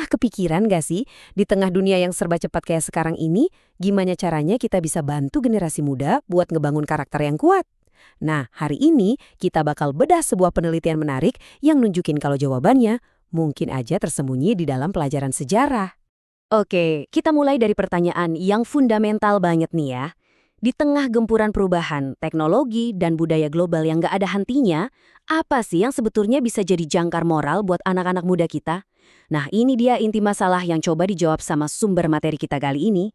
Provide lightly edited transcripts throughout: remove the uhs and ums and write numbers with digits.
Pernah kepikiran gak sih, di tengah dunia yang serba cepat kayak sekarang ini, gimana caranya kita bisa bantu generasi muda buat ngebangun karakter yang kuat? Nah, hari ini kita bakal bedah sebuah penelitian menarik yang nunjukin kalau jawabannya mungkin aja tersembunyi di dalam pelajaran sejarah. Oke, kita mulai dari pertanyaan yang fundamental banget nih ya. Di tengah gempuran perubahan, teknologi, dan budaya global yang gak ada hentinya, apa sih yang sebetulnya bisa jadi jangkar moral buat anak-anak muda kita? Nah, ini dia inti masalah yang coba dijawab sama sumber materi kita kali ini.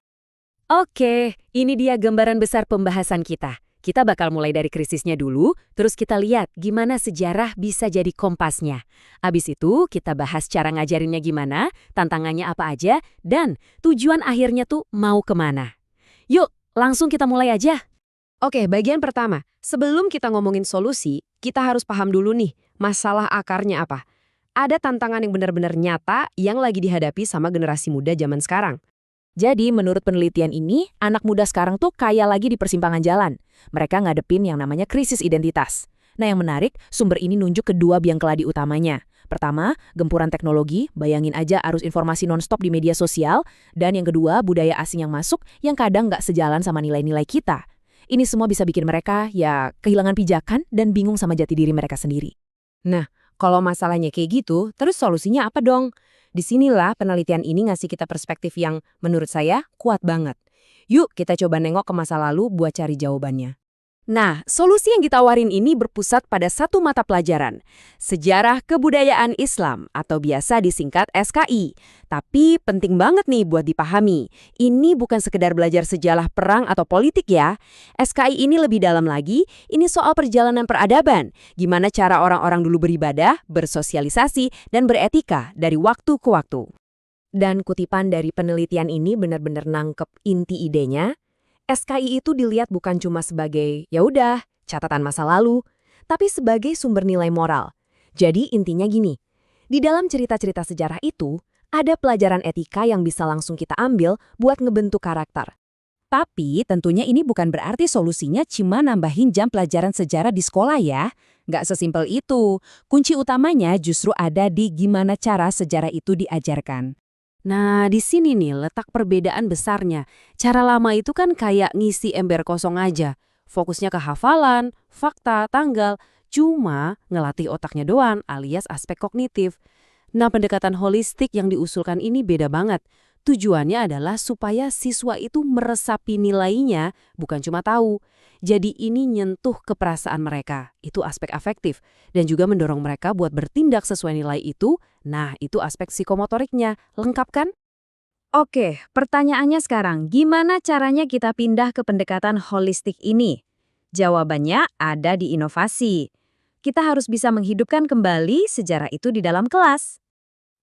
Oke, ini dia gambaran besar pembahasan kita. Kita bakal mulai dari krisisnya dulu, terus kita lihat gimana sejarah bisa jadi kompasnya. Abis itu, kita bahas cara ngajarinnya gimana, tantangannya apa aja, dan tujuan akhirnya tuh mau kemana. Yuk, langsung kita mulai aja. Oke, bagian pertama. Sebelum kita ngomongin solusi, kita harus paham dulu nih, masalah akarnya apa. Ada tantangan yang benar-benar nyata yang lagi dihadapi sama generasi muda zaman sekarang. Jadi menurut penelitian ini, anak muda sekarang tuh kayak lagi di persimpangan jalan. Mereka ngadepin yang namanya krisis identitas. Nah yang menarik, sumber ini nunjuk kedua biang keladi utamanya. Pertama, gempuran teknologi, bayangin aja arus informasi nonstop di media sosial. Dan yang kedua, budaya asing yang masuk yang kadang nggak sejalan sama nilai-nilai kita. Ini semua bisa bikin mereka ya kehilangan pijakan dan bingung sama jati diri mereka sendiri. Nah, kalau masalahnya kayak gitu, terus solusinya apa dong? Disinilah penelitian ini ngasih kita perspektif yang menurut saya kuat banget. Yuk kita coba nengok ke masa lalu buat cari jawabannya. Nah, solusi yang ditawarin ini berpusat pada satu mata pelajaran, Sejarah Kebudayaan Islam atau biasa disingkat SKI. Tapi penting banget nih buat dipahami, ini bukan sekedar belajar sejarah perang atau politik ya. SKI ini lebih dalam lagi, ini soal perjalanan peradaban, gimana cara orang-orang dulu beribadah, bersosialisasi, dan beretika dari waktu ke waktu. Dan kutipan dari penelitian ini benar-benar nangkep inti idenya. SKI itu dilihat bukan cuma sebagai, ya udah, catatan masa lalu, tapi sebagai sumber nilai moral. Jadi intinya gini, di dalam cerita-cerita sejarah itu, ada pelajaran etika yang bisa langsung kita ambil buat ngebentuk karakter. Tapi tentunya ini bukan berarti solusinya cuma nambahin jam pelajaran sejarah di sekolah ya. Nggak sesimpel itu. Kunci utamanya justru ada di gimana cara sejarah itu diajarkan. Nah, di sini nih letak perbedaan besarnya. Cara lama itu kan kayak ngisi ember kosong aja. Fokusnya ke hafalan, fakta, tanggal, cuma ngelatih otaknya doang alias aspek kognitif. Nah, pendekatan holistik yang diusulkan ini beda banget. Tujuannya adalah supaya siswa itu meresapi nilainya, bukan cuma tahu. Jadi ini nyentuh ke perasaan mereka, itu aspek afektif. Dan juga mendorong mereka buat bertindak sesuai nilai itu, nah itu aspek psikomotoriknya. Lengkap kan? Oke, pertanyaannya sekarang, gimana caranya kita pindah ke pendekatan holistik ini? Jawabannya ada di inovasi. Kita harus bisa menghidupkan kembali sejarah itu di dalam kelas.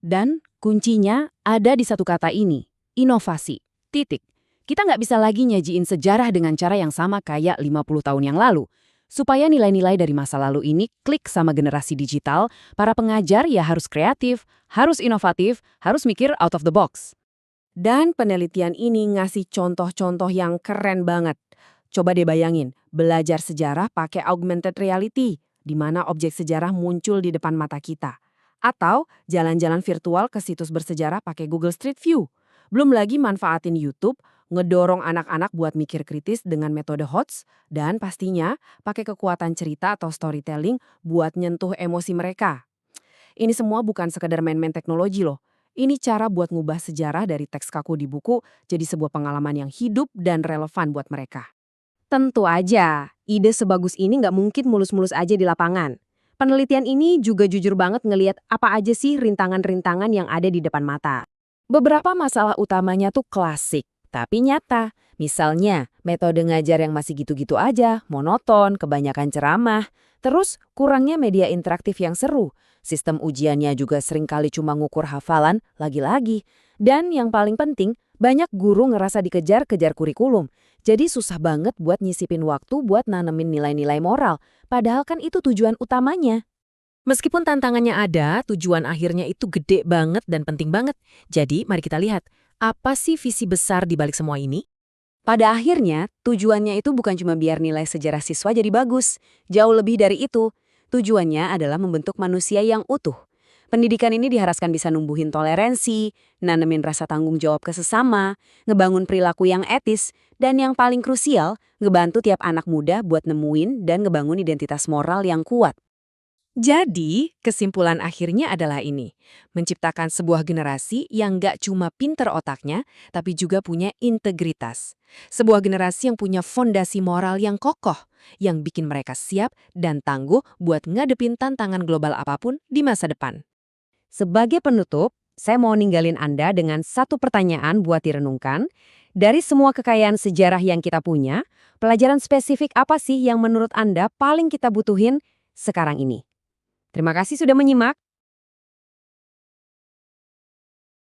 Dan kuncinya ada di satu kata ini, inovasi. Titik. Kita nggak bisa lagi nyajiin sejarah dengan cara yang sama kayak 50 tahun yang lalu. Supaya nilai-nilai dari masa lalu ini klik sama generasi digital, para pengajar ya harus kreatif, harus inovatif, harus mikir out of the box. Dan penelitian ini ngasih contoh-contoh yang keren banget. Coba deh bayangin, belajar sejarah pakai augmented reality, di mana objek sejarah muncul di depan mata kita. Atau jalan-jalan virtual ke situs bersejarah pakai Google Street View. Belum lagi manfaatin YouTube, ngedorong anak-anak buat mikir kritis dengan metode HOTS, dan pastinya pakai kekuatan cerita atau storytelling buat nyentuh emosi mereka. Ini semua bukan sekedar main-main teknologi loh. Ini cara buat ngubah sejarah dari teks kaku di buku jadi sebuah pengalaman yang hidup dan relevan buat mereka. Tentu aja, ide sebagus ini nggak mungkin mulus-mulus aja di lapangan. Penelitian ini juga jujur banget ngelihat apa aja sih rintangan-rintangan yang ada di depan mata. Beberapa masalah utamanya tuh klasik, tapi nyata. Misalnya, metode ngajar yang masih gitu-gitu aja, monoton, kebanyakan ceramah. Terus, kurangnya media interaktif yang seru. Sistem ujiannya juga seringkali cuma ngukur hafalan, lagi-lagi. Dan yang paling penting, banyak guru ngerasa dikejar-kejar kurikulum. Jadi susah banget buat nyisipin waktu buat nanemin nilai-nilai moral. Padahal kan itu tujuan utamanya. Meskipun tantangannya ada, tujuan akhirnya itu gede banget dan penting banget. Jadi, mari kita lihat, apa sih visi besar di balik semua ini? Pada akhirnya, tujuannya itu bukan cuma biar nilai sejarah siswa jadi bagus. Jauh lebih dari itu, tujuannya adalah membentuk manusia yang utuh. Pendidikan ini diharapkan bisa numbuhin toleransi, nanemin rasa tanggung jawab ke sesama, ngebangun perilaku yang etis, dan yang paling krusial, ngebantu tiap anak muda buat nemuin dan ngebangun identitas moral yang kuat. Jadi, kesimpulan akhirnya adalah ini. Menciptakan sebuah generasi yang nggak cuma pinter otaknya, tapi juga punya integritas. Sebuah generasi yang punya fondasi moral yang kokoh, yang bikin mereka siap dan tangguh buat ngadepin tantangan global apapun di masa depan. Sebagai penutup, saya mau ninggalin Anda dengan satu pertanyaan buat direnungkan. Dari semua kekayaan sejarah yang kita punya, pelajaran spesifik apa sih yang menurut Anda paling kita butuhin sekarang ini? Terima kasih sudah menyimak.